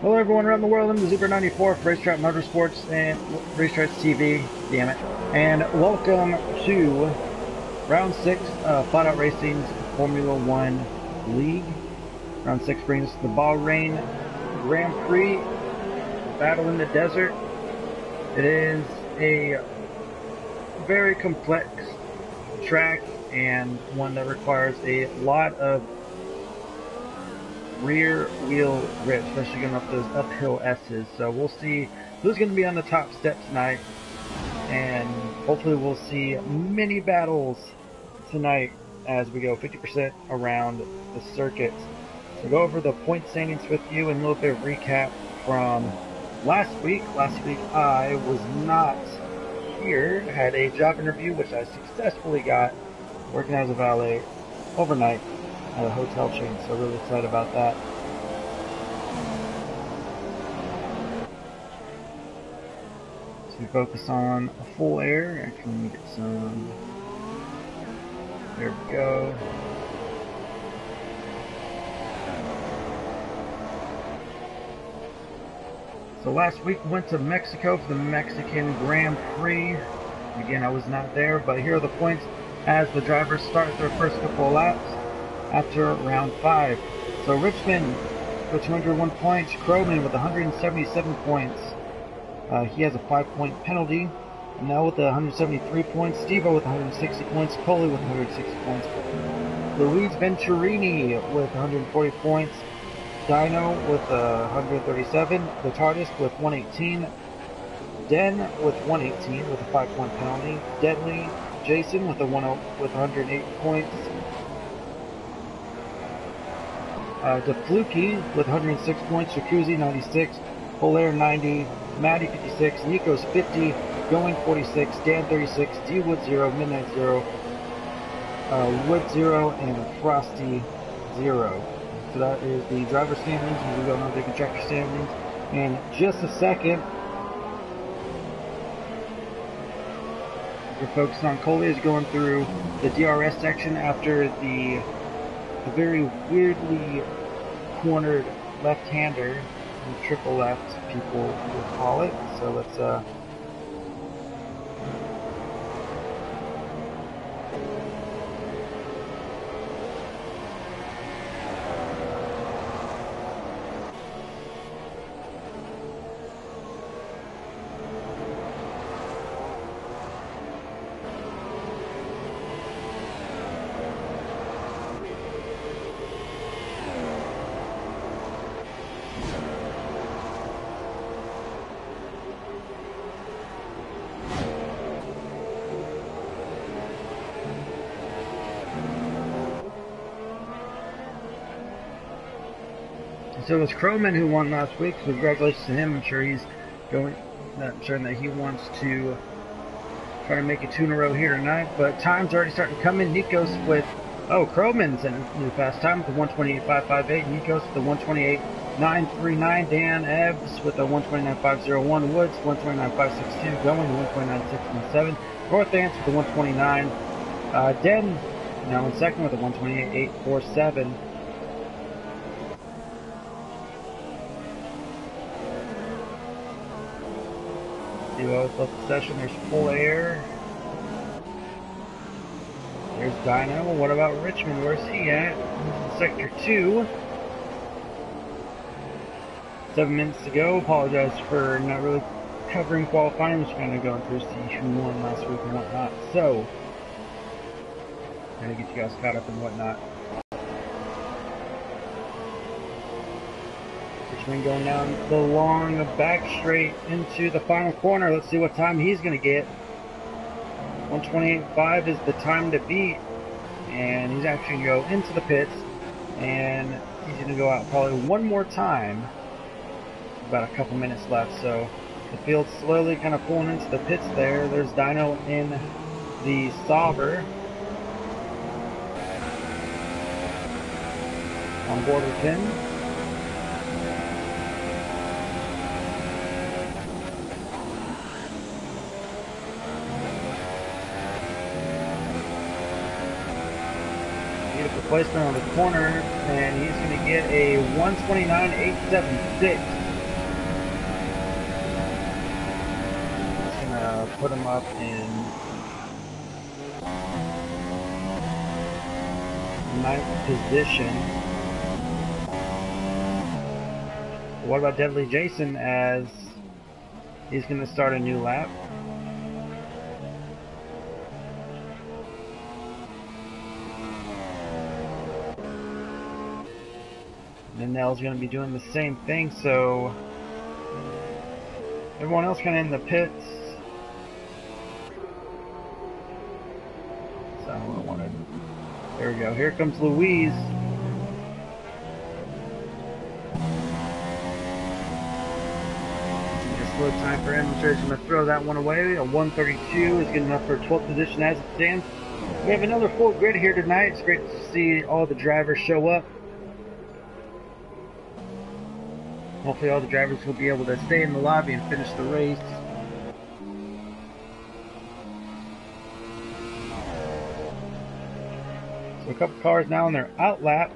Hello everyone around the world, I'm the Super 94 for Racetrack Motorsports and Racetracks TV, damn it. And welcome to Round 6 of FLATOUT Racing's Formula 1 League. Round 6 brings the Bahrain Grand Prix Battle in the Desert. It is a very complex track and one that requires a lot of rear wheel grip, especially going up those uphill S's. So we'll see who's going to be on the top step tonight, and hopefully we'll see many battles tonight as we go 50% around the circuit. So go over the point standings with you and a little bit of recap from last week. Last week I was not here, had a job interview which I successfully got working as a valet overnight at a hotel chain, so really excited about that. So we focus on full air. I can get some. There we go. So last week went to Mexico for the Mexican Grand Prix. Again, I was not there, but here are the points as the drivers start their first couple of laps after round 5. So Richmond with 201 points, Crowman with 177 points. He has a 5-point penalty. Now with 173 points, Steve-O with 160 points, Coley with 160 points, Luis Venturini with 140 points, Dino with 137, the TARDIS with 118, Den with 118 with a 5-point penalty, Deadly Jason with 108 points, DeFluky with 106 points, Jacuzzi 96, Polaire 90, Maddie 56, Nico's 50, Going 46, Dan 36, D Wood 0, Midnight 0, Wood 0, and Frosty 0. So that is the driver standings, and we go on the contractor standings in just a second. We're focusing on Coley is going through the DRS section after the very weirdly cornered left-hander, triple left people will call it. So let's So it was Crowman who won last week, so congratulations to him. I'm sure he's going, I'm sure that he wants to try to make it 2 in a row here tonight, but time's already starting to come in. Nikos with, Crowman's in a new fast time with the 128.558, Nikos with the 128.939, Dan Ebbs with the 129.501, Woods 129.562, Going 129.617, Northants with the 129, Den now in second with the 128.847. Duos left the session. There's full air. There's Dino. What about Richmond? Where's he at? He's in sector 2. 7 minutes to go. Apologize for not really covering qualifying. I'm just kind of going through see who won last week and whatnot. So, trying to get you guys caught up and whatnot. Richmond going down the long back straight into the final corner. Let's see what time he's going to get. 128.5 is the time to beat, and he's actually going to go into the pits, and he's going to go out probably one more time. About a couple minutes left, so the field's slowly kind of pulling into the pits there. There's Dino in the Sauber on board with him. Placement on the corner, and he's going to get a 129.876. put him up in 9th position. What about Deadly Jason, as he's going to start a new lap? And Nell's going to be doing the same thing, so everyone else kind of in the pits. So I wanted. There we go. Here comes Louise. Just slow time for him. I'm sure he's going to throw that one away. A 132 is good enough for 12th position as it stands. We have another full grid here tonight. It's great to see all the drivers show up. Hopefully all the drivers will be able to stay in the lobby and finish the race. So a couple cars now in their out lap.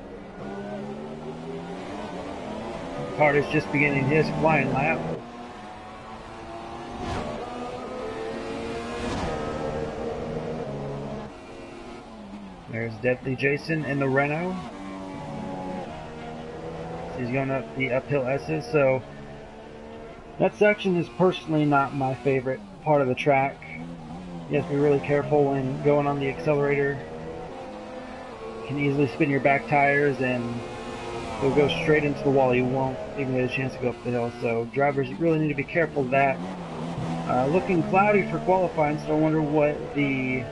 Carter's just beginning his flying lap. There's Deadly Jason in the Renault. He's going up the uphill S's, so that section is personally not my favorite part of the track. You have to be really careful when going on the accelerator. You can easily spin your back tires and you'll go straight into the wall. You won't even get a chance to go up the hill, so drivers really need to be careful of that. Looking cloudy for qualifying, so I wonder what the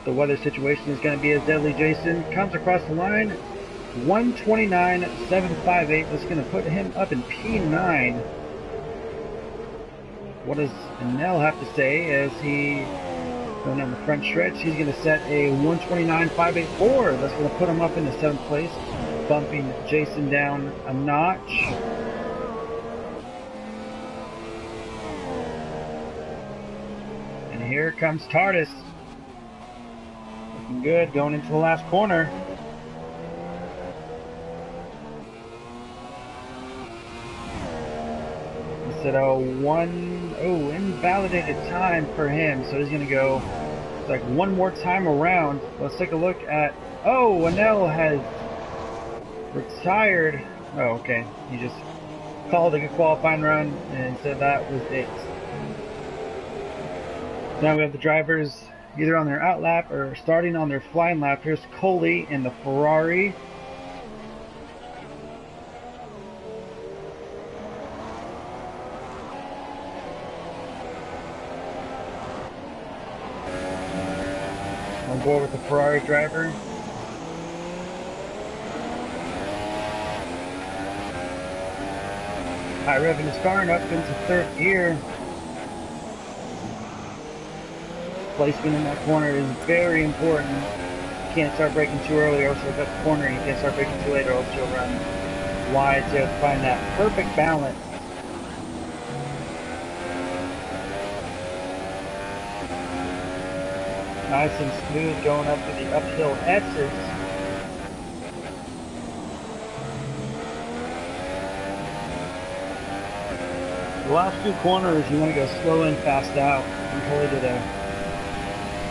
weather situation is going to be as Deadly Jason comes across the line. 129.758. That's going to put him up in P9. What does Nell have to say as he going down the front stretch? He's going to set a 129.584. That's going to put him up in the 7th place, bumping Jason down a notch. And here comes TARDIS. Looking good going into the last corner. At a invalidated time for him, so he's gonna go like one more time around. Let's take a look at Anel has retired. Oh, okay, he just called a good qualifying run and said that was it. Now we have the drivers either on their out lap or starting on their flying lap. Here's Coley in the Ferrari. On board with the Ferrari driver. High revving is starting up into 3rd gear. Placement in that corner is very important. You can't start braking too early or else you'll cut the corner. You can't start braking too late or else you'll run wide. So you have to find that perfect balance. Nice and smooth going up to the uphill S's. The last 2 corners, you want to go slow in, fast out. And Coley did a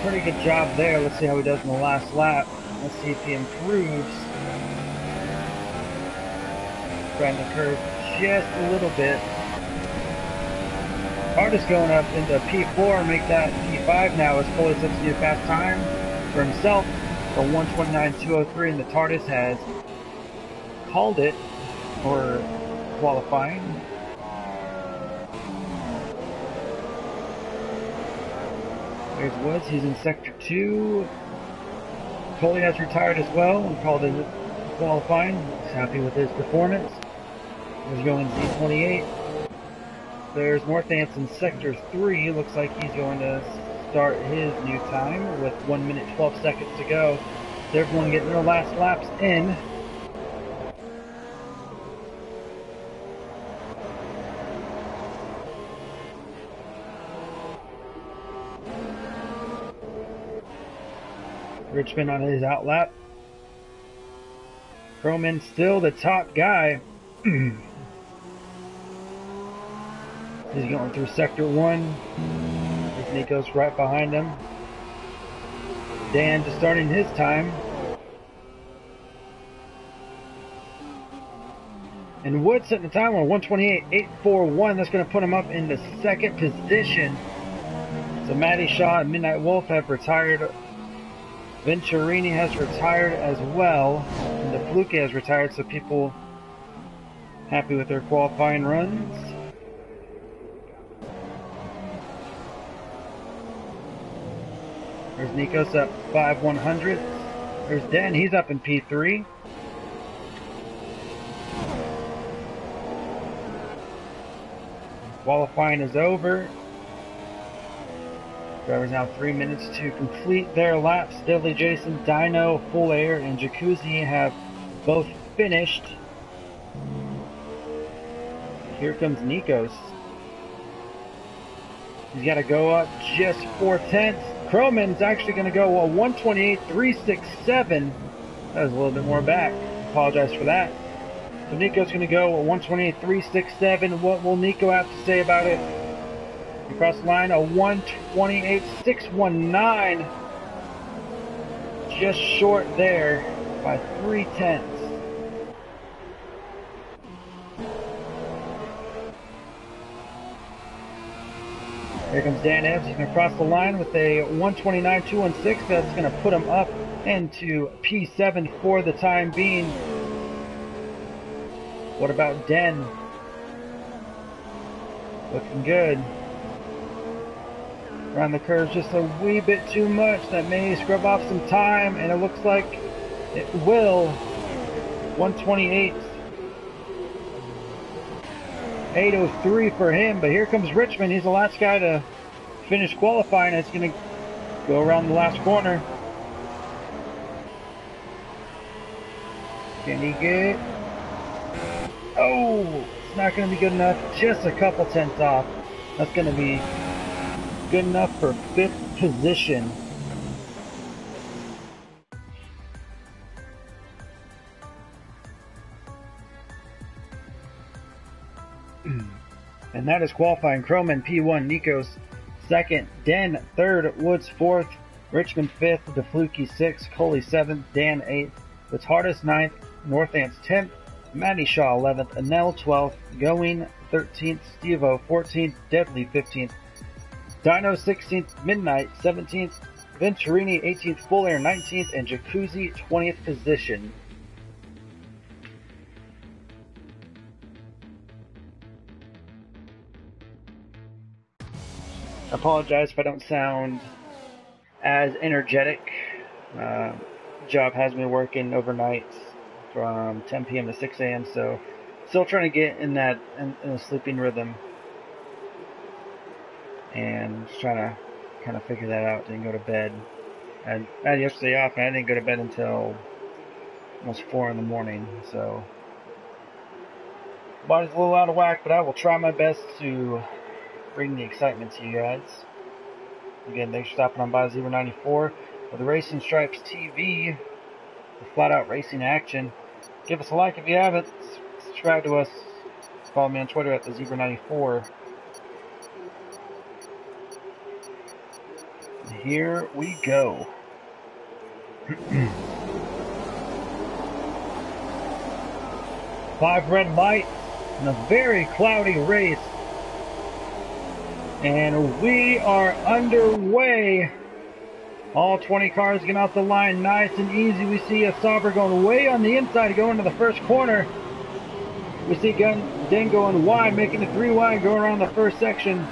pretty good job there. Let's see how he does in the last lap. Let's see if he improves. Trying the curve just a little bit. TARDIS going up into P4 and make that P5 now as Coley sets a new fast time for himself for 129.203, and the TARDIS has called it for qualifying. There's Woods, he's in Sector 2. Coley has retired as well and called it qualifying. He's happy with his performance. He's going Z28. There's Northant's in Sector 3. Looks like he's going to start his new time with 1 minute 12 seconds to go. So everyone getting their last laps in. Richmond on his out lap. Croman still the top guy. He's going through Sector 1. Nico's right behind him. Dan just starting his time. And Wood setting the time on 1:28.841. That's going to put him up in the second position. So Matty Shaw and Midnight Wolf have retired. Venturini has retired as well. And the Fluke has retired, so people happy with their qualifying runs. There's Nico's up 5/100. There's Dan, he's up in P3. Qualifying is over. Drivers now 3 minutes to complete their laps. Deadly Jason, Dino, Full Air, and Jacuzzi have both finished. Here comes Nico's. He's got to go up just 4/10. Croman's actually going to go a 1:28.367. That was a little bit more back. Apologize for that. So Nico's going to go a 1:28.367. What will Nico have to say about it? Across the line, a 1:28.619. Just short there by 0.3. Here comes Dan Ebbs. He's going to cross the line with a 1:29.216. That's going to put him up into P7 for the time being. What about Den? Looking good. Around the curves just a wee bit too much. That may scrub off some time, and it looks like it will. 1:28.803 for him, but here comes Richmond. He's the last guy to finish qualifying. It's going to go around the last corner. Can he get... Oh, it's not going to be good enough. Just a couple tenths off. That's going to be good enough for 5th position. And that is qualifying. Croman P1, Nico's 2nd, Den 3rd, Woods 4th, Richmond 5th, DeFluke 6th, Coley 7th, Dan 8th, Latardis 9th, Northants 10th, Matty Shaw 11th, Anel 12th, Going 13th, Stevo 14th, Deadly 15th, Dino 16th, Midnight 17th, Venturini 18th, Full Air 19th, and Jacuzzi 20th position. I apologize if I don't sound as energetic. Job has me working overnight from 10 p.m. to 6 a.m. So still trying to get in a sleeping rhythm and just trying to kind of figure that out. Didn't go to bed. I had yesterday off and I didn't go to bed until almost 4 in the morning. So body's a little out of whack, but I will try my best to bring the excitement to you guys. Again, thanks for stopping on by Zebra 94 with the Racing Stripes TV, the Flat Out Racing action. Give us a like if you haven't. Subscribe to us. Follow me on Twitter at the Zebra 94. Here we go. 5 red lights in a very cloudy race. And we are underway. All 20 cars getting off the line nice and easy. We see a Sauber going way on the inside, going to the first corner. We see Den going wide, making it 3 wide, going around the first section.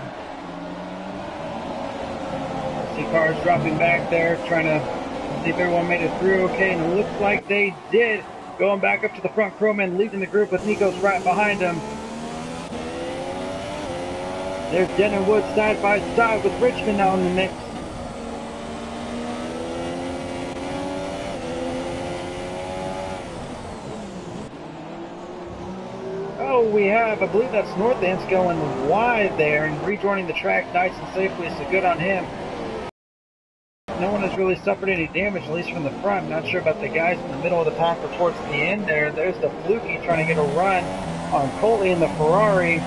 See cars dropping back there, trying to see if everyone made it through okay, and it looks like they did. Going back up to the front, Croman leading the group with Nico's right behind him. There's Den and Wood side by side with Richmond now in the mix. Oh, we have, I believe that's Northants going wide there and rejoining the track nice and safely, so good on him. No one has really suffered any damage, at least from the front. Not sure about the guys in the middle of the pack or towards the end there. There's the Fluky trying to get a run on Coley in the Ferrari.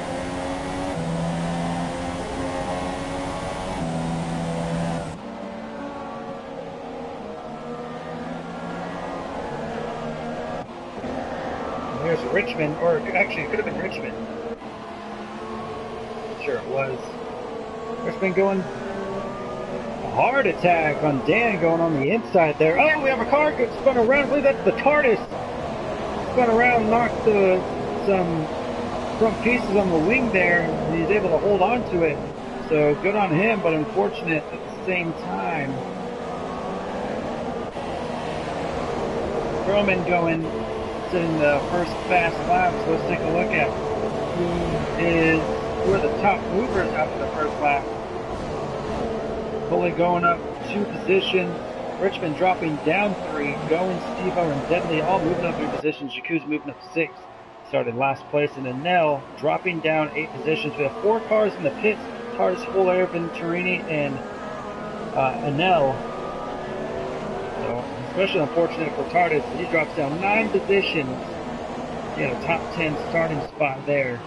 Richmond, or actually it could have been Richmond. Sure it was. Richmond going a hard attack on Dan going on the inside there. Oh, we have a car spun around. I believe that's the TARDIS. Spun around, knocked some front pieces on the wing there. And he's able to hold on to it. So good on him, but unfortunate at the same time. Roman going in the first fast lap, so let's take a look at who are the top movers after the first lap. Foley going up 2 positions, Richmond dropping down 3, Going, Steve-O, and Deadly all moving up 3 positions, Jakuz moving up 6, started last place, and Anel dropping down 8 positions. We have 4 cars in the pits, TARDIS, Full Air, Venturini, and Anel. Especially unfortunate for TARDIS, he drops down 9 positions. He had a top 10 starting spot there.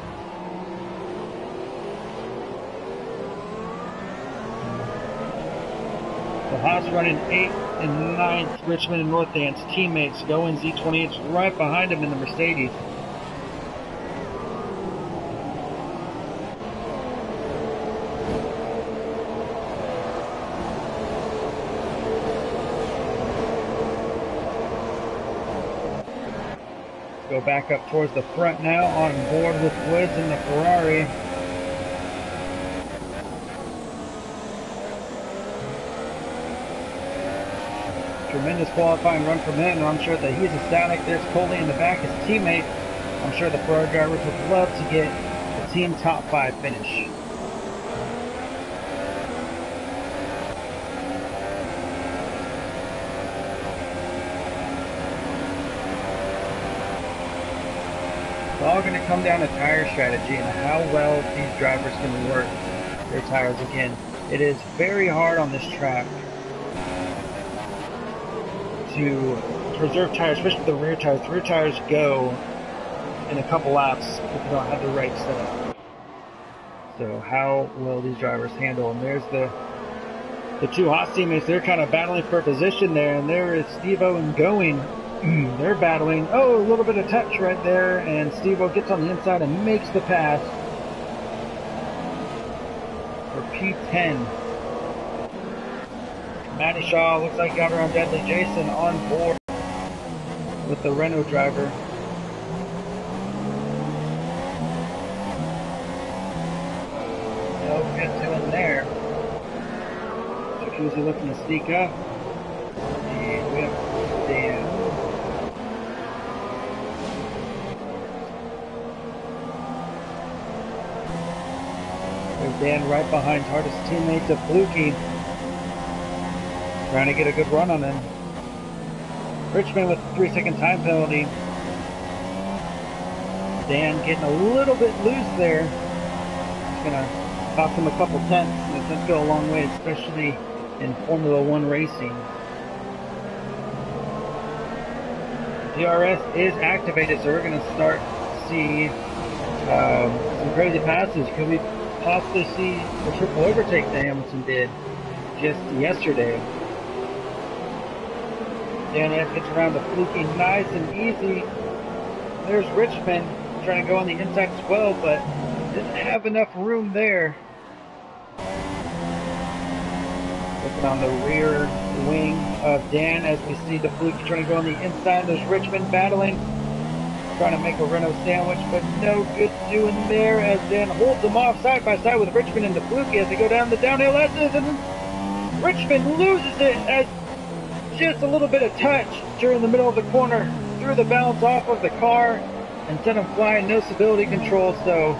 The Haas running 8th and 9th, Richmond and North Dance teammates. Going Z28's right behind him in the Mercedes. Go back up towards the front now, on board with Woods in the Ferrari. Tremendous qualifying run from him, and I'm sure that he's ecstatic. There's Coley in the back, his teammate. I'm sure the Ferrari drivers would love to get a team top 5 finish. It's all going to come down to tire strategy and how well these drivers can work their tires. Again, it is very hard on this track to preserve tires, especially the rear tires. The rear tires go in a couple laps if you don't have the right setup. So how will these drivers handle? And there's the 2 Haas teammates. They're kind of battling for a position there, and there is Steve-O and Going. They're battling. Oh, a little bit of touch right there, and Steve-O gets on the inside and makes the pass for P10. Matty Shaw looks like got around Deadly Jason on board with the Renault driver. No good doing there. Jacuzzi looking to sneak up. And we have Dan. There's Dan right behind TARDIS teammates of Fluky. Trying to get a good run on him. Richmond with a 3-second time penalty. Dan getting a little bit loose there. It's going to cost him a couple tenths, and it does go a long way, especially in Formula 1 racing. DRS is activated, so we're going to start to see some crazy passes. Could we possibly see the triple overtake that Hamilton did just yesterday? Dan gets around the Fluky nice and easy. There's Richmond trying to go on the inside as well, but didn't have enough room there. Looking on the rear wing of Dan as we see the Fluky trying to go on the inside. There's Richmond battling, trying to make a Renault sandwich, but no good doing there as Dan holds them off side by side with Richmond and the Fluky as they go down the downhill edges, and Richmond loses it as just a little bit of touch during the middle of the corner threw the balance off of the car and sent him flying. No stability control, so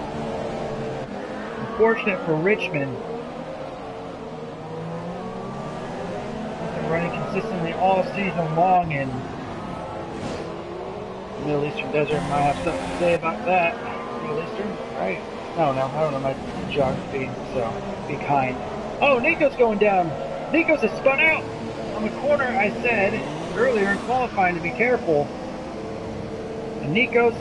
unfortunate for Richmond. They're running consistently all season long, and the Middle Eastern Desert might have something to say about that. Middle Eastern, right? No, I don't know my geography, so be kind. Oh, Nico's going down. Nico's has spun out. On the corner, I said earlier in qualifying to be careful. And Nico's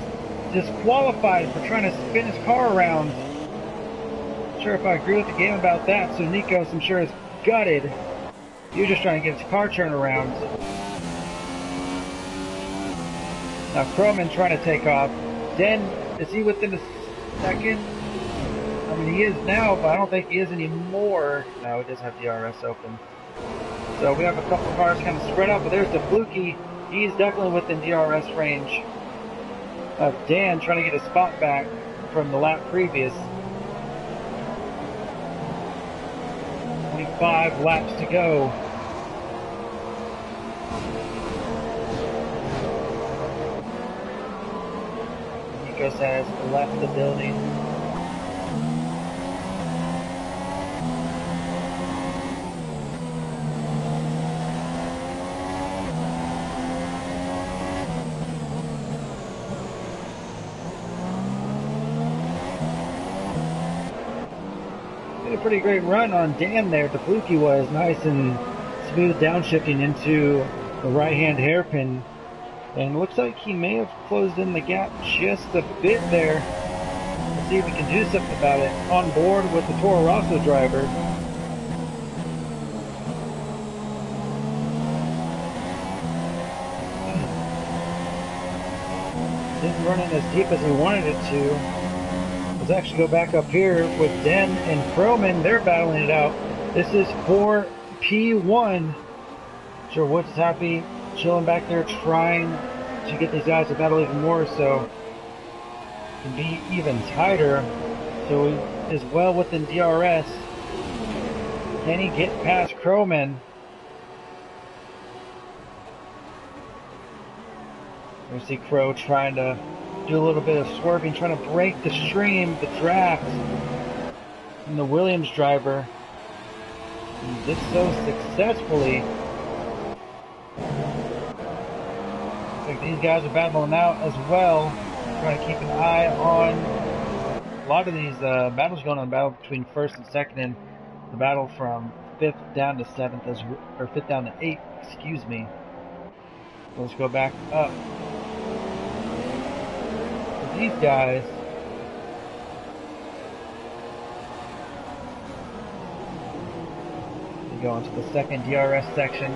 disqualified for trying to spin his car around. Not sure if I agree with the game about that, so Nico's, I'm sure, is gutted. He was just trying to get his car turned around. Now Croman trying to take off. Den, is he within a second? I mean, he is now, but I don't think he is anymore. No, he does have DRS open. So we have a couple of cars kind of spread out, but there's the Fluky. He's definitely within DRS range of Dan, trying to get a spot back from the lap previous. 25 laps to go. Nikos has left the building. Did a pretty great run on Dan there. The Fluky was nice and smooth downshifting into the right-hand hairpin. And looks like he may have closed in the gap just a bit there. Let's see if we can do something about it. On board with the Toro Rosso driver. Didn't run in as deep as we wanted it to. Let's actually go back up here with Den and Froman. They're battling it out. This is for P1. Sure, Woods is happy, chilling back there, trying to get these guys to battle even more, so it can be even tighter. So he is well within DRS. Can he get past Crowman? We see Crow trying to do a little bit of swerving, trying to break the stream, the draft, and the Williams driver. He did so successfully. Like these guys are battling out as well, trying to keep an eye on a lot of these battles going on. The battle between first and second, and the battle from 5th down to 7th, or 5th down to 8th, excuse me. Let's go back up. So these guys, we go into the second DRS section.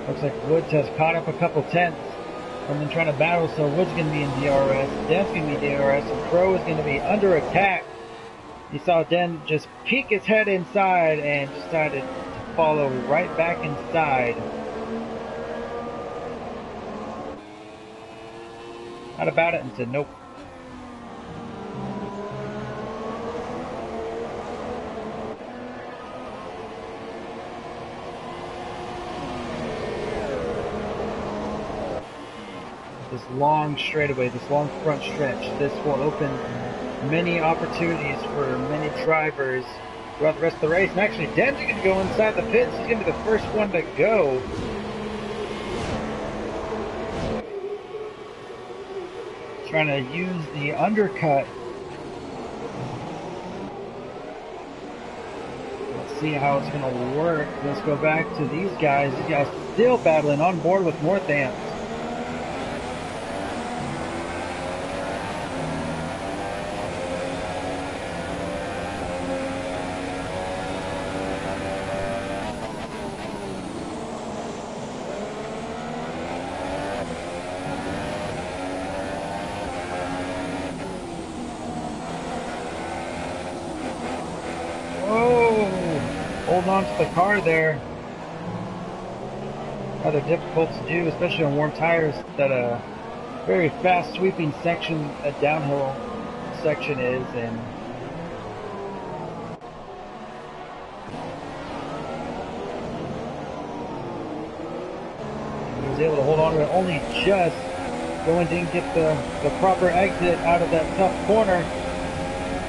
Looks like Woods has caught up a couple tenths and then trying to battle, so Woods is going to be in DRS, Den's going to be DRS, and Crow is going to be under attack. You saw Den just peek his head inside and decided to follow right back inside. Thought about it and said nope. This long straightaway, this long front stretch, this will open many opportunities for many drivers throughout the rest of the race. And actually, Den's going to go inside the pits. He's going to be the first one to go. Trying to use the undercut. Let's see how it's going to work. Let's go back to these guys. These guys still battling on board with Northants. Holding on to the car there. Rather difficult to do, especially on warm tires. That a very fast sweeping section, a downhill section is, and he was able to hold on to it only just. Going didn't get the proper exit out of that tough corner,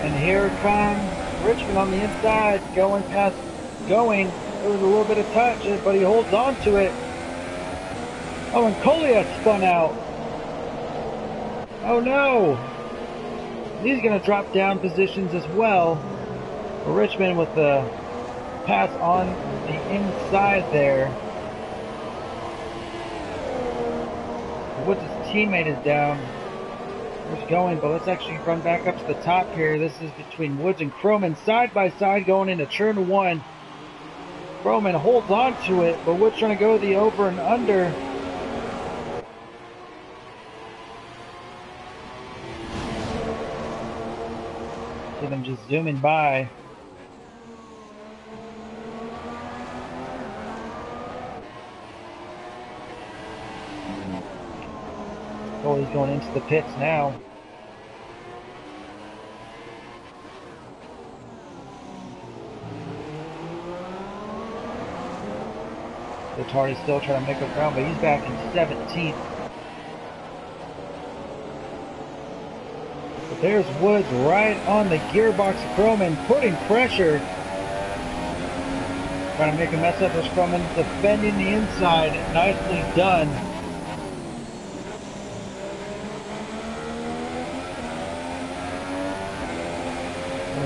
and here comes Richmond on the inside, going past. There was a little bit of touch, but he holds on to it. Oh, and Collier spun out. Oh no! He's going to drop down positions as well. Richmond with the pass on the inside there. Woods' teammate is down. Where's going? But let's actually run back up to the top here. This is between Woods and Crowman, side by side, going into turn 1. Crowman holds on to it, but Woods trying to go the over and under. at them just zooming by. Oh, he's going into the pits now. Letard is still trying to make up ground, but he's back in 17th. But there's Woods right on the gearbox of Croman, putting pressure. Trying to make a mess up as Croman, defending the inside. Nicely done.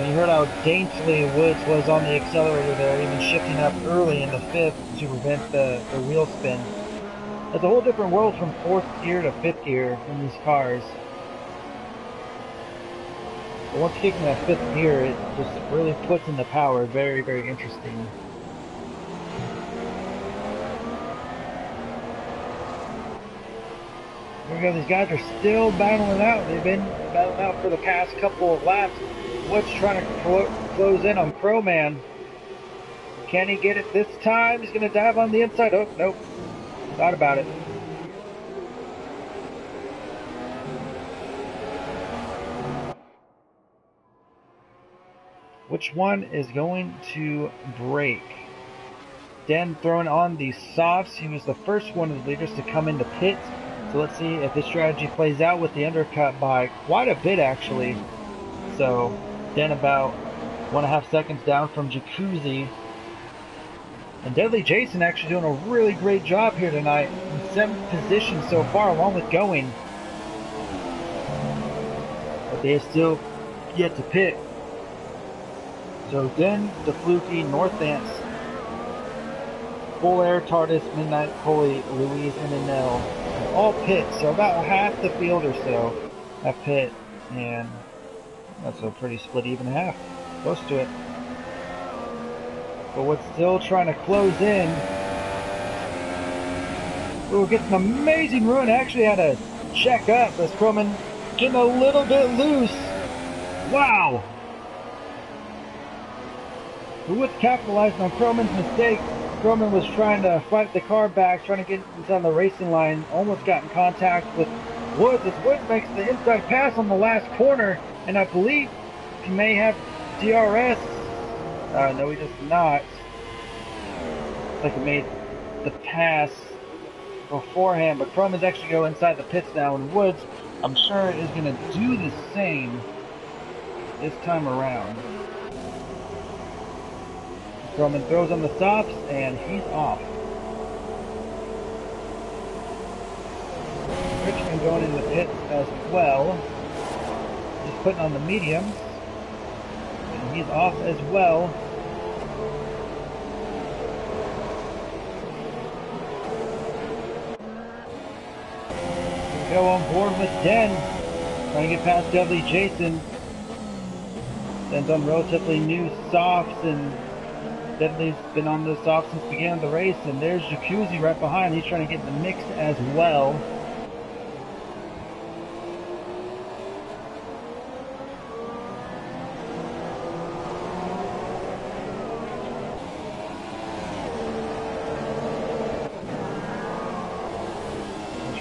You heard how daintily Woods was on the accelerator there, even shifting up early in the 5th to prevent the wheel spin. It's a whole different world from 4th gear to 5th gear in these cars. But once kicking that 5th gear, it just really puts in the power. Very, very interesting. Here we go, these guys are still battling out. They've been battling out for the past couple of laps. Woods trying to close in on Croman. Can he get it this time? He's going to dive on the inside. Oh, nope. Thought about it. Which one is going to break? Dan throwing on the softs. He was the first one of the leaders to come into pits. So let's see if this strategy plays out with the undercut by quite a bit, actually. So Dan about 1.5 seconds down from Jacuzzi. And Deadly Jason actually doing a really great job here tonight. In 7th position so far, along with going. But they are still yet to pit. So Den, DeFluky, Northance, Full Air, Tardis, Midnight, Pulley, Louise, and Anel. All pit. So about half the field or so have pit. And that's a pretty split even half. Close to it. But what's still trying to close in. We'll get an amazing run. Actually had to check up as Croman getting a little bit loose. Wow! But with capitalizing on Croman's mistake, Croman was trying to fight the car back, trying to get on the racing line. Almost got in contact with Woods as Woods makes the inside pass on the last corner. And I believe he may have DRS. No, he does not. Looks like he made the pass beforehand, but Croman's actually go inside the pits now, and Woods, I'm sure, is going to do the same this time around. Croman throws on the softs, and he's off. Richmond going in the pits as well. Just putting on the mediums. And he's off as well. We go on board with Den. Trying to get past Deadly Jason. Den's on relatively new softs, and Deadly's been on the softs since the beginning of the race. And there's Jacuzzi right behind. He's trying to get in the mix as well.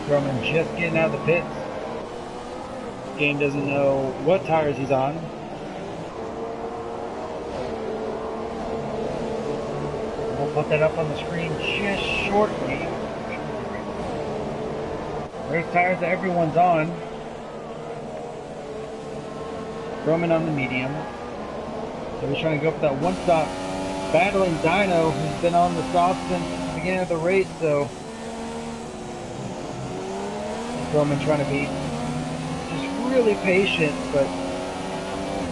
Croman just getting out of the pits. This game doesn't know what tires he's on. We'll put that up on the screen just shortly. There's tires that everyone's on. Croman on the medium. So he's trying to go for that one stop. Battling Dino, who's been on the soft since the beginning of the race, so Croman trying to be just really patient, but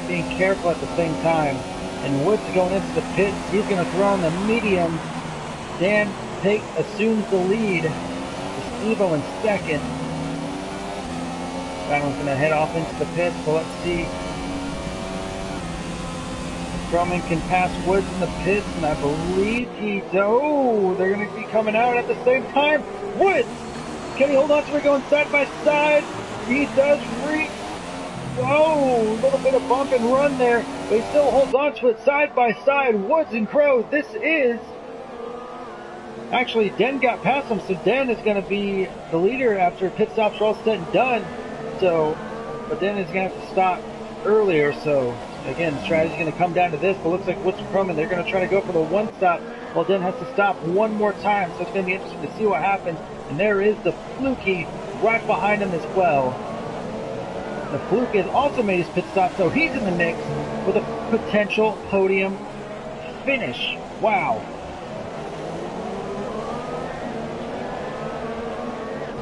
being careful at the same time. And Woods going into the pits. He's going to throw on the medium. Dan assumes the lead. Evo in second. That one's going to head off into the pits, so let's see. Croman can pass Woods in the pits, and I believe he... Oh, they're going to be coming out at the same time. Woods! Can he hold on to it going side by side? He does Whoa, a little bit of bump and run there, but he still holds on to it side by side. Woods and Crow, this is... Actually, Den got past him, so Den is going to be the leader after pit stops are all said and done. So, but Den is going to have to stop earlier, so again, the strategy is going to come down to this, but looks like Woods and Crowman, they're going to try to go for the one stop, while Den has to stop one more time, so it's going to be interesting to see what happens. And there is the Fluky right behind him as well. The Fluke has also made his pit stop, so he's in the mix with a potential podium finish. Wow.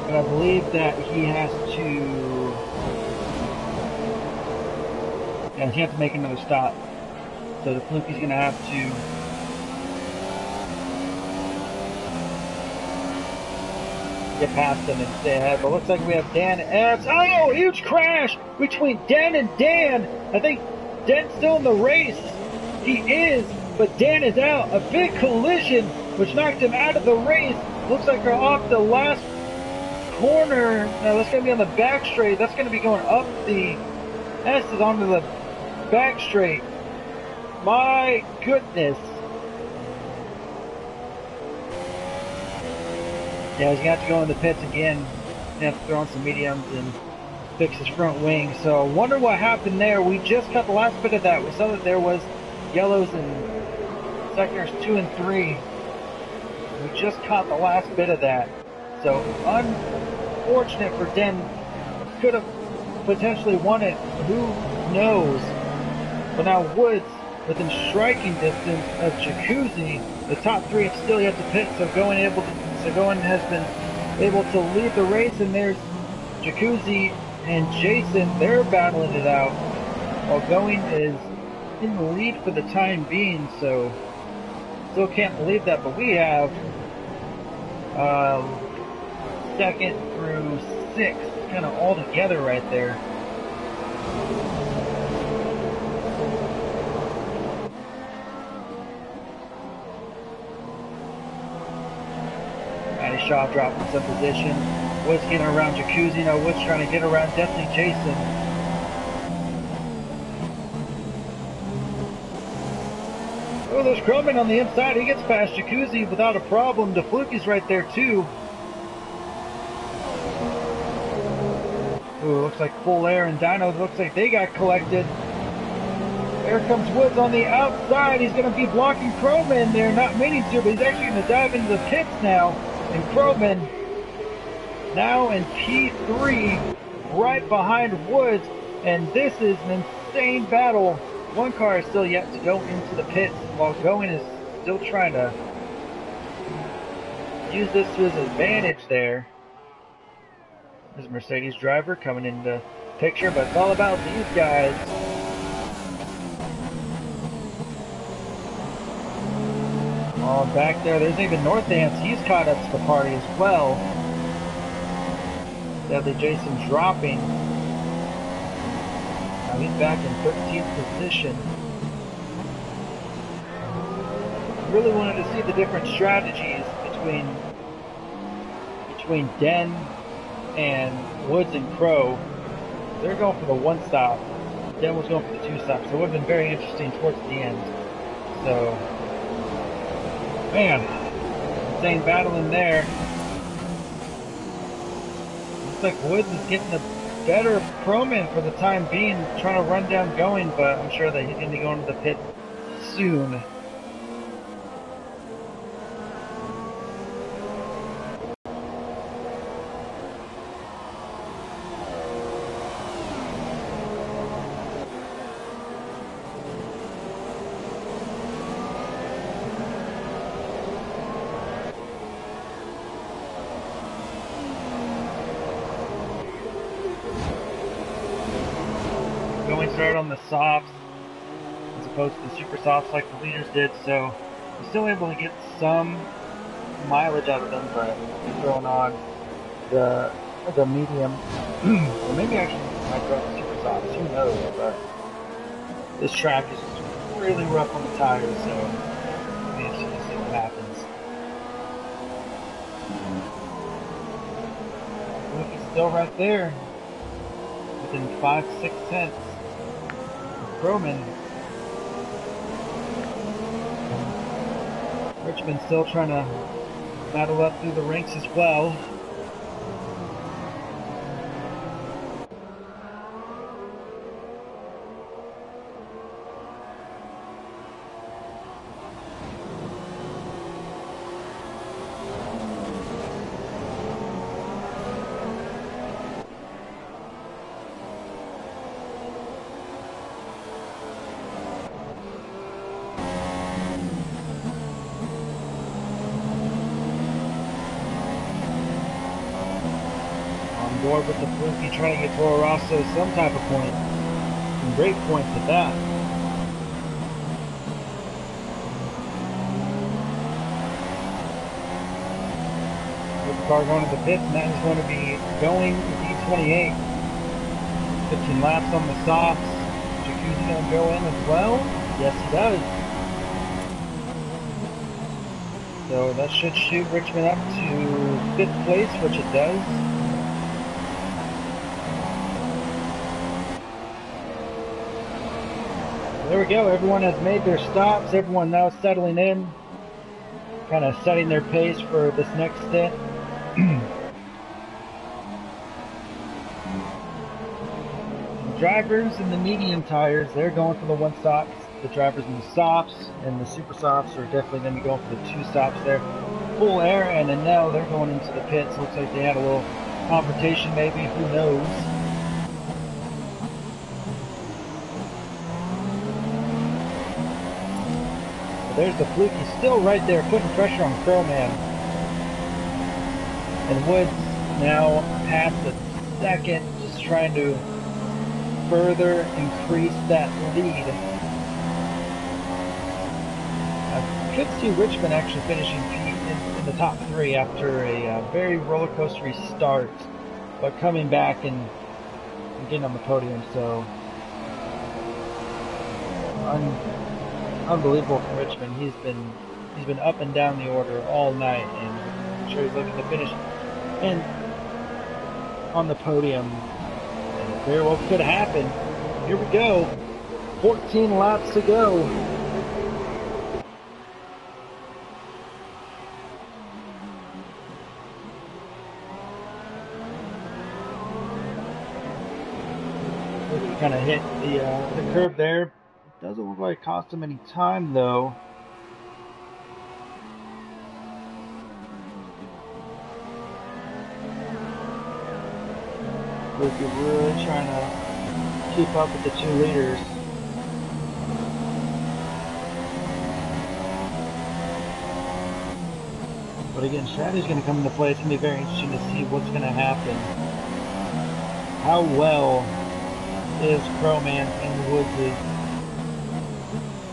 But I believe that he has to... Yeah, he has to make another stop. So the Fluky's going to have to... get past them and stay ahead, but looks like we have Dan Epps. Oh, huge crash between Dan and Dan. I think Dan's still in the race. He is, but Dan is out. A big collision, which knocked him out of the race. Looks like we're off the last corner. No, that's going to be on the back straight. That's going to be going up the S is onto the back straight. My goodness. Yeah, he's going to have to go in the pits again. He's going to have to throw on some mediums and fix his front wing. So, wonder what happened there. We just cut the last bit of that. We saw that there was yellows in sectors 2 and 3. We just caught the last bit of that. So, unfortunate for Den. Could have potentially won it. Who knows? But now Woods, within striking distance of Jacuzzi, the top 3 have still yet to pit. So, Going has been able to lead the race, and there's Jacuzzi and Jason. They're battling it out, while Going is in the lead for the time being. So still can't believe that, but we have 2nd through 6th kind of all together right there. Shaw dropping some position. Woods getting around Jacuzzi. Now Woods trying to get around definitely Jason. Oh, there's Crowman on the inside. He gets past Jacuzzi without a problem. The Fluky's right there too. Ooh, looks like Full Air and Dino. Looks like they got collected. There comes Woods on the outside. He's going to be blocking Crowman there. Not meaning to, but he's actually going to dive into the pits now. And Crowman now in P3 right behind Woods, and this is an insane battle. One car is still yet to go into the pits, while Going is still trying to use this to his advantage there. There's a Mercedes driver coming in the picture, but it's all about these guys. Oh, back there, there's even North Dance. He's caught up to the party as well. Deadly Jason dropping. Now he's back in 13th position. Really wanted to see the different strategies between Den and Woods and Crow. They're going for the one stop. Den was going for the 2 stops. So it would have been very interesting towards the end. So, man, insane battle in there. Looks like Woods is getting the better of Crowman for the time being, trying to run down Going, but I'm sure that he's going to be going to the pit soon. Start on the softs as opposed to the super softs like the leaders did, so we're still able to get some mileage out of them, but we're throwing on the medium. Or maybe actually I throw the super softs, who knows, but this track is really rough on the tires, so we have to see what happens. Look, he's still right there. within 5-6 tenths of Crowman. Richmond still trying to battle up through the ranks as well. Board with the Fluky trying to get Toro Rosso some type of point. Some great points at that. With the car going to the pits, and that is going to be going to D28. 15 laps on the softs. Jacuzzi going to go in as well? Yes, he does. So that should shoot Richmond up to 5th place, which it does. There we go, everyone has made their stops, everyone now settling in, kind of setting their pace for this next stint. The drivers in the medium tires, they're going for the 1 stops. The drivers in the softs and the super softs are definitely going to be going for the 2 stops there. Full air, and then now they're going into the pits. Looks like they had a little confrontation maybe, who knows. There's the Fluky still right there, putting pressure on Crowman. And Woods now past the 2nd, just trying to further increase that lead. I could see Richmond actually finishing in the top 3 after a very roller coastery start, but coming back and getting on the podium. So unbelievable from Richmond. He's been up and down the order all night, and I'm sure he's looking to finish and on the podium. And it very well could happen. Here we go. 14 laps to go. Kind of hit the curb there. Doesn't look like it cost him any time though. Luke is really trying to keep up with the 2 leaders. But again, strategy's going to come into play. It's going to be very interesting to see what's going to happen. How well is Crowman and Woods'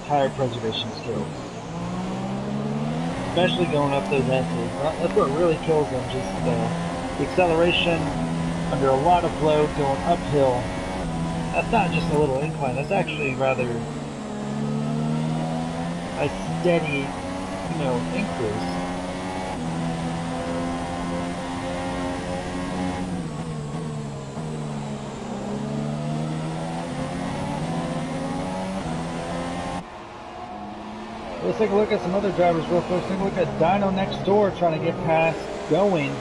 tire preservation skills, especially going up those S's. That's what really kills them, just the acceleration under a lot of load going uphill. That's not just a little incline, that's actually rather a steady, increase. Let's take a look at some other drivers real quick. Let's take a look at Dino next door trying to get past Going.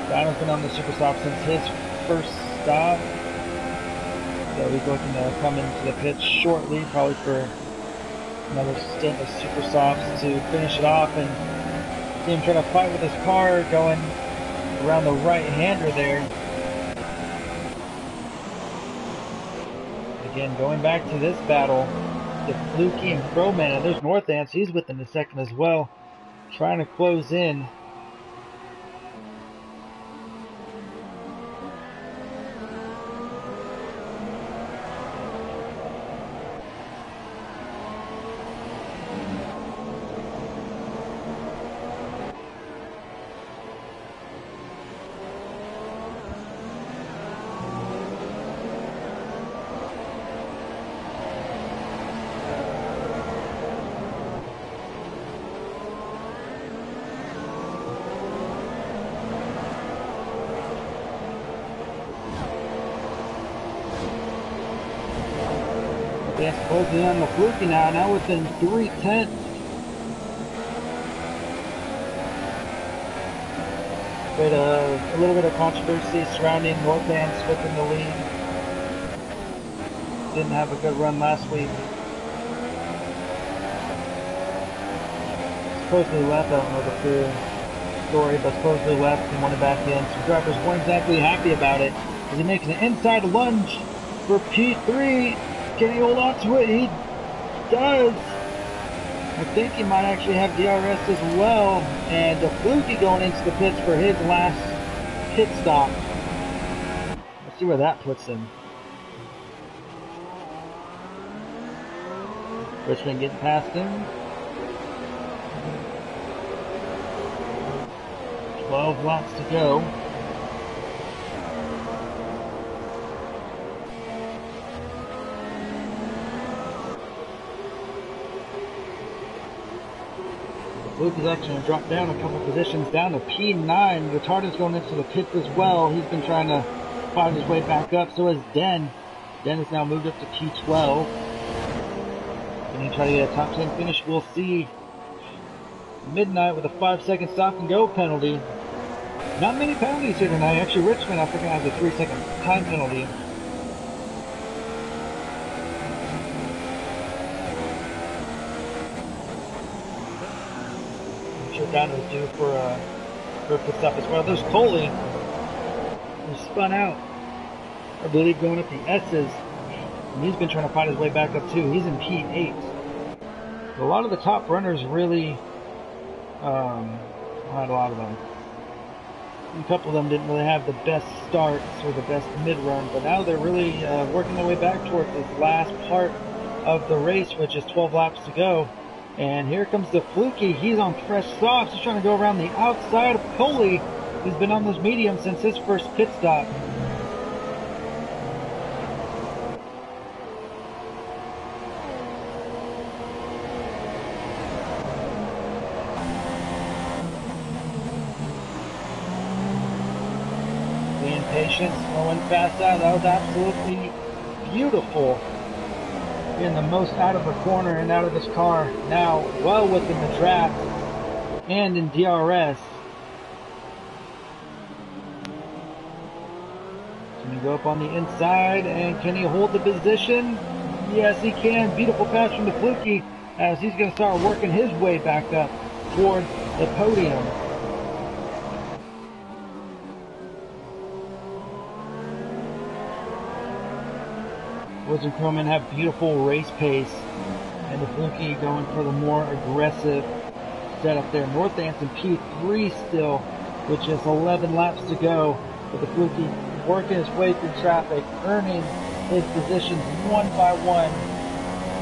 Dino's been on the super stop since his first stop. So he's looking to come into the pits shortly, probably for another stint of super softs to finish it off, and see him trying to fight with his car going around the right-hander there. Again, going back to this battle, the Fluky and Crowman, and there's Northants, he's within the 2nd as well, trying to close in. Yes, closing on the Fluky now within 3/10. But a little bit of controversy surrounding Northan Smith in the lead. Didn't have a good run last week. Supposedly left, I don't know the full story, but supposedly left and wanted back in. Some drivers weren't exactly happy about it, as he makes an inside lunge for P3. Can he hold on to it? He does. I think he might actually have DRS as well. And the Fluky going into the pits for his last pit stop. Let's see where that puts him. Richmond getting past him. 12 laps to go. Luke is actually going to drop down a couple positions down to P9. Retarded's going into the pits as well. He's been trying to find his way back up. So is Den. Den has now moved up to P12. Can he try to get a top 10 finish? We'll see. Midnight with a 5-second stop and go penalty. Not many penalties here tonight. Actually, Richmond, I forgot, has a 3-second time penalty. Down to do for a pit stop as well. There's Coley, who spun out, I believe, going up the S's, and he's been trying to find his way back up too. He's in P8. A lot of the top runners really, had a lot of them. A couple of them didn't really have the best starts or the best mid-run, but now they're really working their way back towards this last part of the race, which is 12 laps to go. And here comes the Fluky. He's on fresh softs. He's trying to go around the outside of Coley, who's been on those mediums since his first pit stop. Being patient, slowing fast out. That was absolutely beautiful. Getting the most out of the corner and out of this car. Now well within the draft and in DRS. Can he go up on the inside and can he hold the position? Yes, he can. Beautiful pass from the Fluky as he's going to start working his way back up toward the podium. Woods and Crowman have beautiful race pace, and the Fluky going for the more aggressive setup there. Northampton P3 still, which is 11 laps to go, with the Fluky working his way through traffic, earning his positions one by one.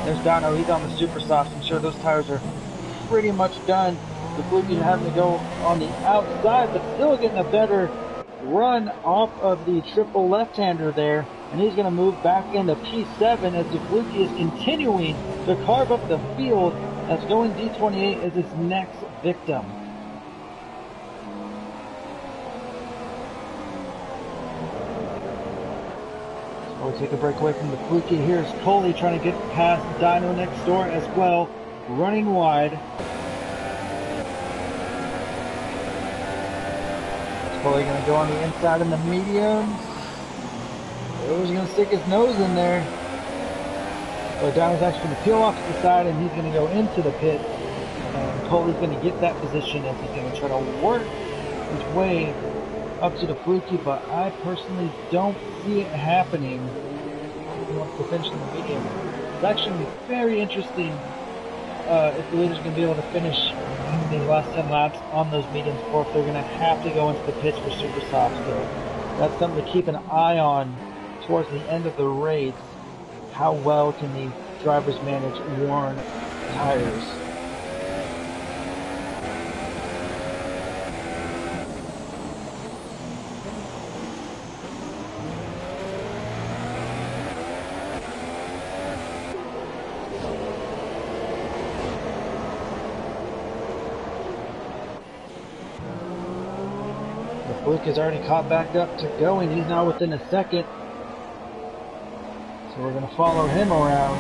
There's Dono, he's on the super softs. I'm sure those tires are pretty much done. The Fluky having to go on the outside, but still getting a better run off of the triple left-hander there. And he's going to move back into P7 as the Fluky is continuing to carve up the field as going D28 as his next victim. So we'll take a break away from the Fluky. Here's Coley trying to get past Dino next door as well, running wide. Coley going to go on the inside in the mediums. He's going to stick his nose in there. But Dino's actually going to peel off to the side and he's going to go into the pit. And Coley's going to get that position as he's going to try to work his way up to the Fluky, but I personally don't see it happening. He wants to finish in the medium. It's actually very interesting if the leader's going to be able to finish in these last 10 laps on those mediums, or if they're going to have to go into the pits for super softs. So that's something to keep an eye on towards the end of the race. How well can the drivers manage worn tires? Luke has already caught back up to going. He's now within a second. So we're going to follow him around.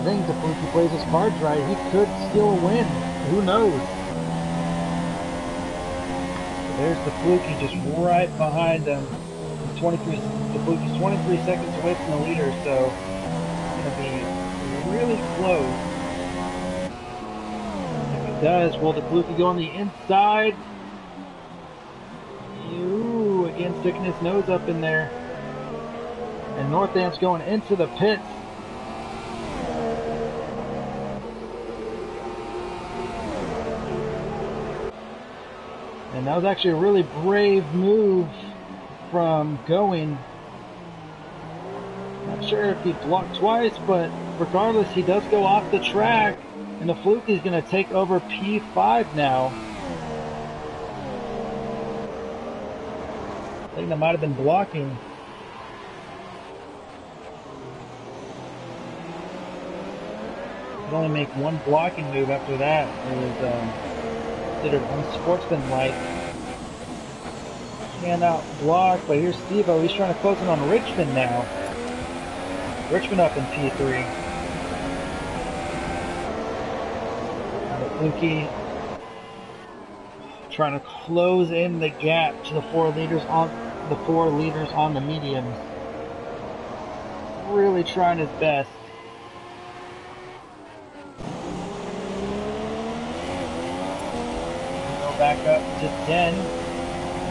think if he plays his cards right, he could steal a win. Who knows? There's the Fluky just right behind him. The Fluky's 23 seconds away from the leader, so it's going to be really close. If it does, will the Fluky go on the inside? Ooh, again, sticking his nose up in there. And North Amp's going into the pits. And that was actually a really brave move from Going. Not sure if he blocked twice, but regardless, he does go off the track. And the Fluky is going to take over P5 now. I think that might have been blocking. Could only make one blocking move after that. It was considered unsportsmanlike. Cannot block, but here's Steve-O. He's trying to close in on Richmond now. Richmond up in P3. The Fluky trying to close in the gap to the four leaders on the mediums. Really trying his best. Go back up to 10.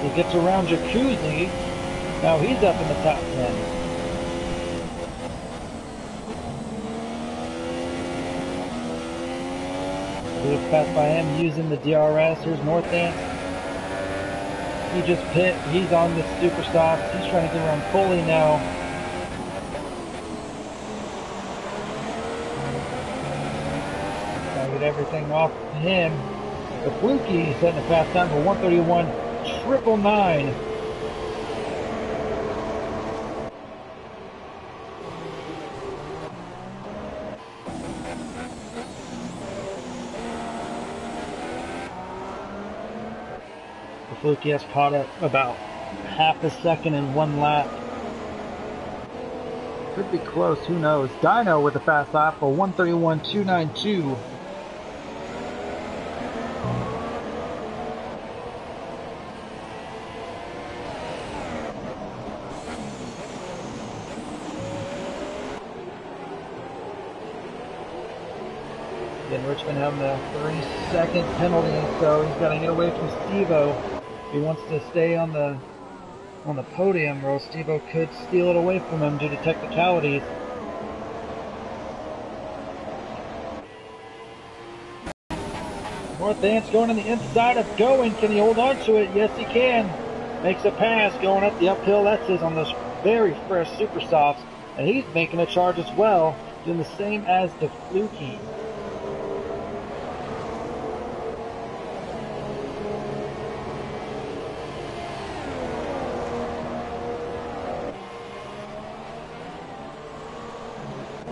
He gets around Jacuzzi. Now he's up in the top 10. Good pass by him using the DRS. Here's North Amp. He just pit. He's on the super softs. He's trying to get around Foley now. Trying to get everything off him. The Fluky setting a fast time for 1:31.999. Fluky has caught up about half a second in one lap. Could be close, who knows. Dino with a fast lap for 1:31.292. Again, Richmond having a 3-second penalty, so he's got to get away from Steve-O. He wants to stay on the podium, or else Steve-O could steal it away from him due to technicalities. North Amp's going on the inside of Going. Can he hold on to it? Yes, he can. Makes a pass going up the uphill. That's his on those very fresh super softs, and he's making a charge as well, doing the same as the Fluky.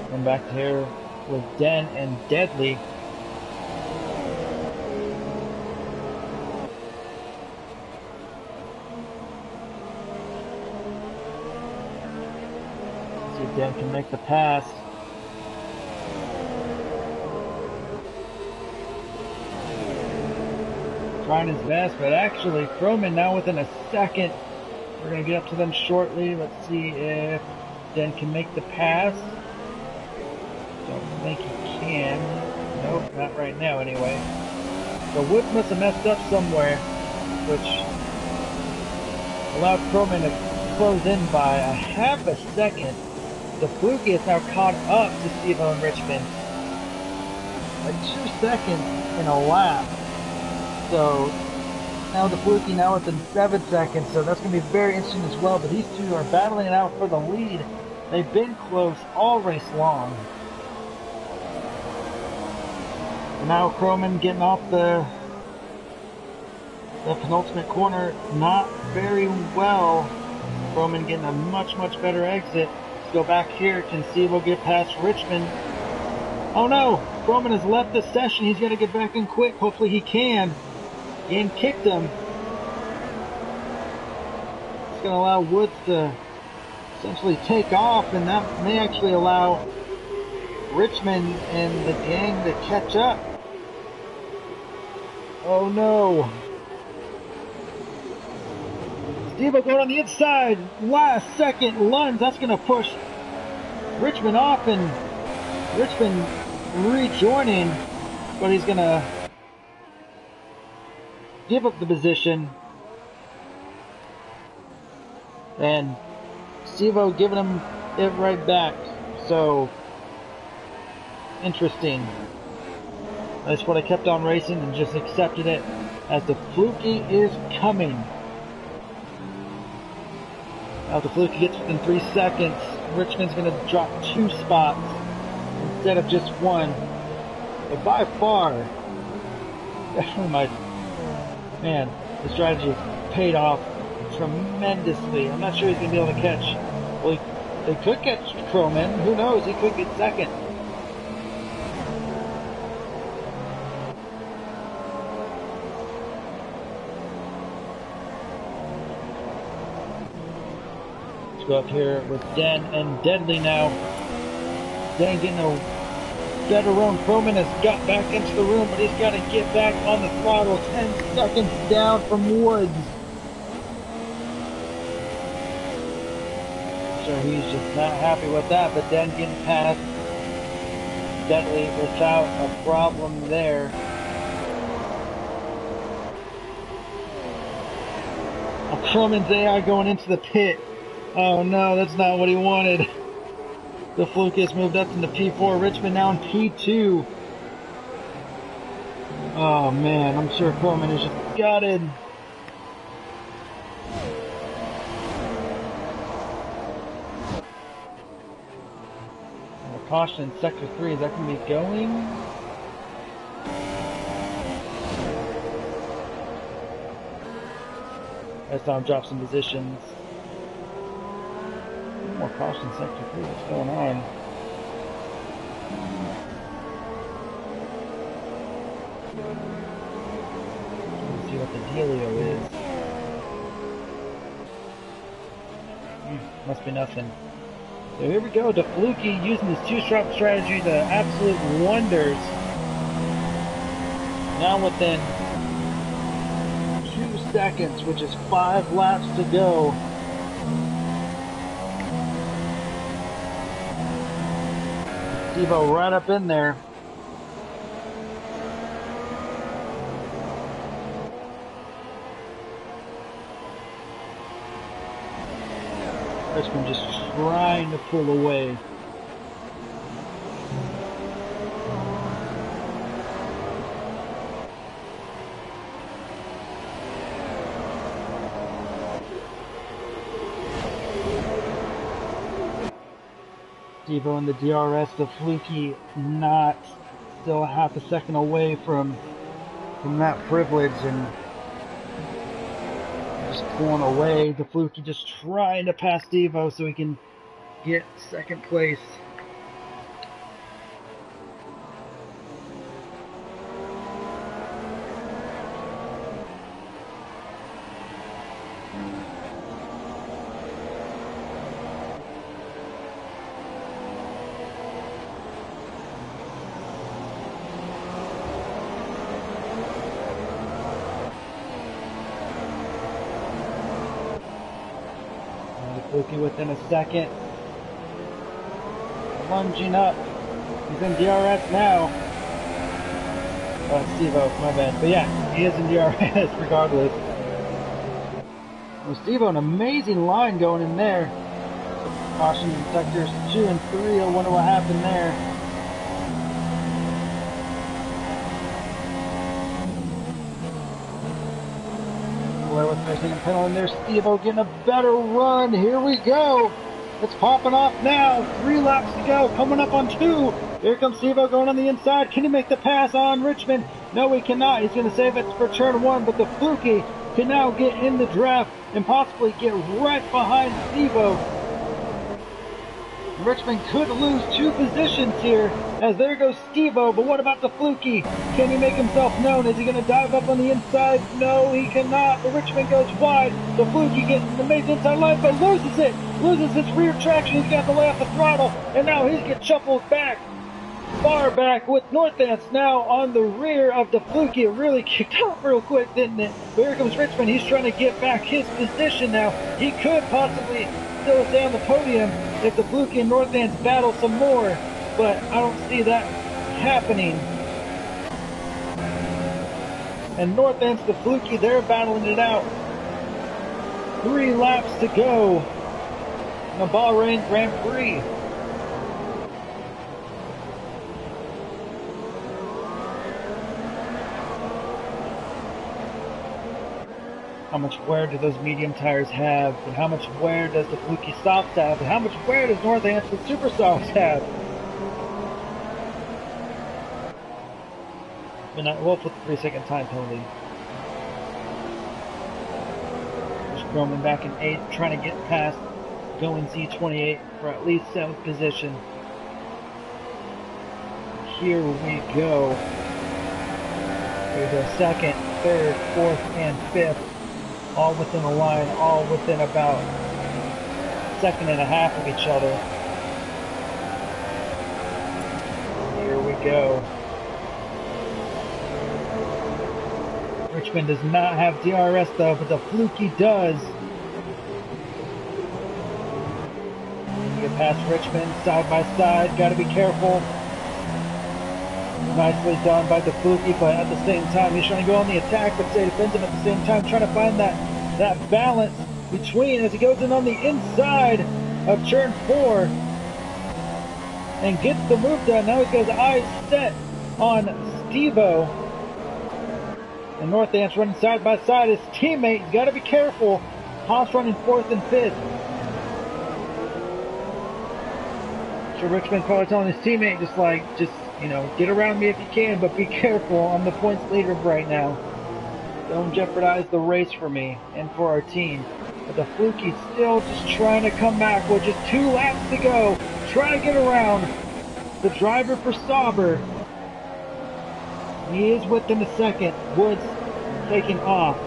Come back here with Den and Deadly. See if Den can make the pass. Trying his best, but actually Froman now within a second. We're going to get up to them shortly. Let's see if Den can make the pass. Don't think he can. Nope, not right now anyway. The Wood must have messed up somewhere, which allowed Croman to close in by a half a second. The Fluky is now caught up to Steve-O and Richmond. Like 2 seconds in a lap. So now the Fluky now within 7 seconds, so that's going to be very interesting as well. But these two are battling it out for the lead. They've been close all race long. And now Croman getting off the penultimate corner, not very well. Croman getting a much better exit. Let's go back here. Can see we'll get past Richmond. Oh no! Croman has left the session. He's got to get back in quick. Hopefully he can. Again, kicked him. It's going to allow Woods to essentially take off, and that may actually allow Richmond and the gang to catch up. Oh no. Steve-O going on the inside. Last second lunge. That's going to push Richmond off, and Richmond rejoining, but he's going to give up the position. And Steve-O giving him it right back. So, interesting. That's what I kept on racing and just accepted it as the Fluky is coming. Now if the Fluky gets within 3 seconds, Richmond's going to drop 2 spots instead of just 1. But by far, definitely the strategy has paid off tremendously. I'm not sure he's going to be able to catch. Well, they could catch Crowman. Who knows? He could get second. Let's go up here with Den and Deadly now. Den getting a better run. Crowman has got back into the room, but he's got to get back on the throttle. 10 seconds down from Woods. So he's just not happy with that, but then getting past Deadly without a problem there. Crowman's AI going into the pit. Oh no, that's not what he wanted. The Fluke has moved up into P4. Richmond now in P2. Oh man, I'm sure Crowman is just gutted. Caution in sector 3, is that going to be going? As Tom drops some positions. More caution in sector 3, what's going on? Let's see what the dealio is. Must be nothing. So here we go, the Fluky using his 2-strap strategy to absolute wonders. Now within 2 seconds, which is 5 laps to go. Steve-O right up in there. Richmond just trying to pull away. Steve-O in the DRS, the Fluky not still a half a second away from that privilege, and just pulling away. The Fluky just trying to pass Steve-O so he can get second place. Fluky within a second. Lunging up. He's in DRS now. Oh, Steve-O, my bad. But yeah, he is in DRS regardless. Well, Steve-O, an amazing line going in there. Caution in sectors 2 and 3. I wonder what happened there. With missing a penalty there, Steve-O getting a better run. Here we go. It's popping off now. 3 laps to go. Coming up on 2. Here comes Steve-O going on the inside. Can he make the pass on Richmond? No, he cannot. He's going to save it for turn 1, but the Fluky can now get in the draft and possibly get right behind Steve-O. Richmond could lose 2 positions here, as there goes Steve-O, but what about the Fluky? Can he make himself known? Is he going to dive up on the inside? No, he cannot. The Richmond goes wide. The Fluky gets an amazing inside line, but loses it. Loses his rear traction. He's got to lay off the throttle, and now he's getting shuffled back. far back with Northants now on the rear of the Fluky. It really kicked off real quick, didn't it? But here comes Richmond. He's trying to get back his position now. He could possibly still stay on the podium if the Fluky and Northants battle some more, but I don't see that happening. And Northants, the Fluky, they're battling it out. 3 laps to go in the Bahrain Grand Prix. How much wear do those medium tires have? And how much wear does the Fluky softs have? And how much wear does Northants with super softs have? And we'll put the 3-second time penalty. Just Roman back in 8th, trying to get past going Z28 for at least 7th position. Here we go. There's a 2nd, 3rd, 4th, and 5th. All within a line, all within about a second and a half of each other. Here we go. Richmond does not have DRS though, but the Fluky does. You get past Richmond side by side, gotta be careful. Nicely done by the Fluky, but at the same time he's trying to go on the attack but stay defensive at the same time, trying to find that balance between as he goes in on the inside of turn 4 and gets the move done. Now he's got his eyes set on Steve-O. And Northants running side by side. His teammate, he's got to be careful. Haas running 4th and 5th. So Richmond probably telling his teammate, just you know, get around me if you can, but be careful. I'm the points leader right now. Don't jeopardize the race for me and for our team. But the Fluky still just trying to come back with just 2 laps to go. Trying to get around the driver for Sauber. He is within a second. Woods taking off.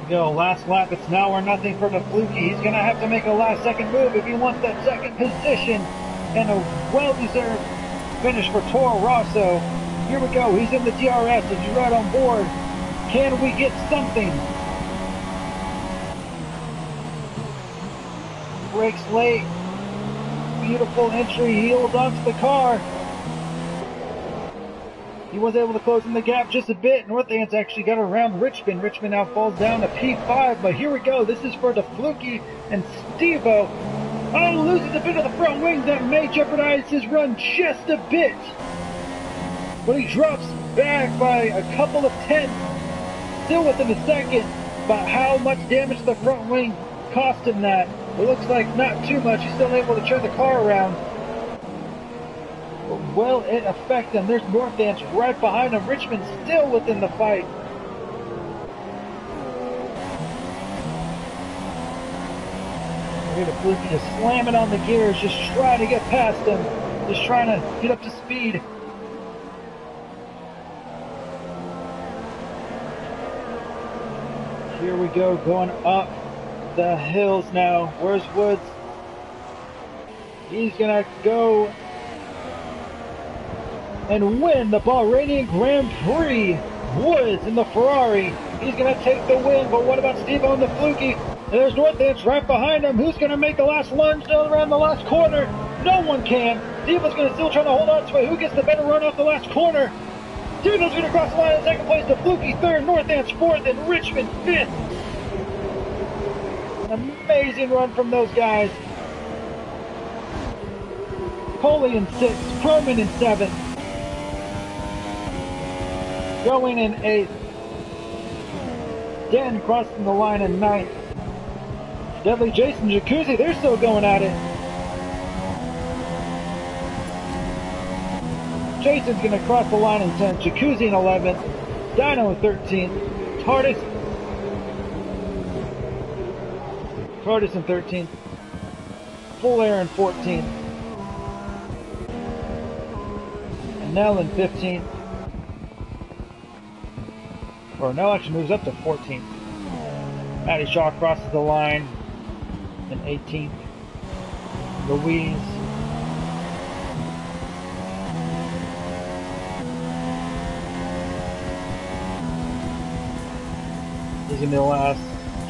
Go, last lap, it's now or nothing for the Fluky. He's going to have to make a last second move if he wants that second position and a well-deserved finish for Toro Rosso. Here we go, he's in the DRS as he's right on board. Can we get something? Brakes late. Beautiful entry, he holds onto the car. He was able to close in the gap just a bit. Northants actually got around Richmond. Richmond now falls down to P5, but here we go. This is for the Fluky and Steve-O. Oh, loses a bit of the front wing. That may jeopardize his run just a bit. But he drops back by a couple of tenths. Still within a second. But how much damage to the front wing cost him that? It looks like not too much. He's still able to turn the car around. Will it affect them? There's Northants right behind them. Richmond still within the fight. Here the Fluky just slamming on the gears, just trying to get past them, just trying to get up to speed. Here we go, going up the hills now. Where's Woods? He's gonna go and win the Bahrainian Grand Prix. Woods in the Ferrari. He's going to take the win, but what about Steve-O and the Fluky? And there's Northants right behind him. Who's going to make the last lunge down around the last corner? No one can. Steve-O's going to still try to hold on to it. Who gets the better run off the last corner? Steve-O's going to cross the line in second place. The Fluky 3rd, Northants 4th, and Richmond 5th. An amazing run from those guys. Coley in 6th, Croman in 7th. Going in 8th. Den crossing the line in 9th. Deadly Jason Jacuzzi, they're still going at it. Jason's going to cross the line in 10th. Jacuzzi in 11th. Dino in 13th. Tardis in 13th. Full Air in 14th. Nell in 15th. Or Nell actually moves up to 14th. Matty Shaw crosses the line in 18th. Louise is going to be the last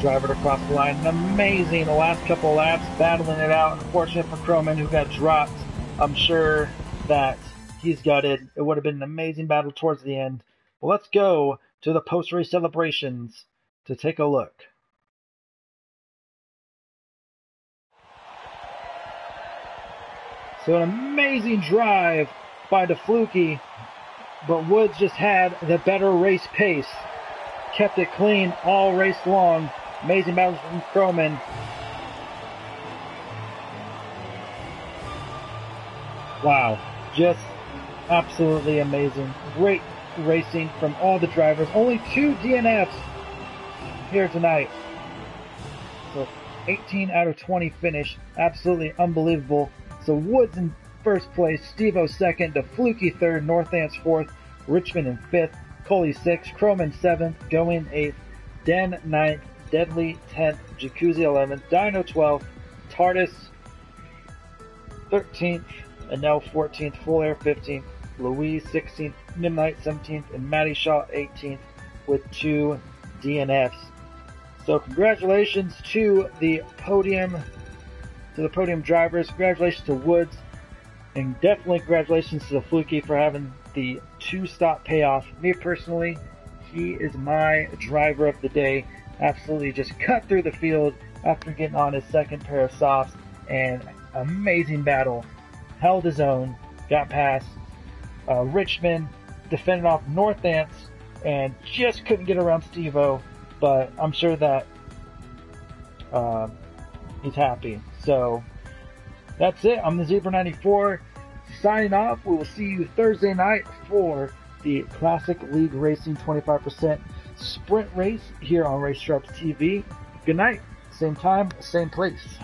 driver to cross the line. Amazing the last couple of laps, battling it out. Unfortunate for Croman, who got dropped. I'm sure that he's gutted. It would have been an amazing battle towards the end. Well, let's go to the post-race celebrations to take a look. So an amazing drive by DeFluke, but Woods just had the better race pace. Kept it clean all race long. Amazing battles from Croman. Wow, just absolutely amazing. Great racing from all the drivers. Only 2 DNFs here tonight. So 18 out of 20 finish. Absolutely unbelievable. So Woods in first place, Steve-O second, DeFluke third, Northants fourth, Richmond in fifth, Coley sixth, Croman seventh, Going eighth, Den ninth, Deadly 10th, Jacuzzi 11th, Dino 12th, TARDIS 13th, and now 14th, Full Air 15th, Louise 16th, Midnight 17th, and Matty Shaw 18th with 2 DNFs. So congratulations to the podium drivers. Congratulations to Woods, and definitely congratulations to DeFluke for having the 2-stop payoff. Me personally, he is my driver of the day. Absolutely just cut through the field after getting on his second pair of softs, and amazing battle. Held his own, got past Richmond, defended off Northants, and just couldn't get around Steve-O, but I'm sure that he's happy. So that's it. I'm the Zebra 94 signing off. We will see you Thursday night for the Classic League Racing 25% sprint race here on Race Sharps TV. Good night. Same time, same place.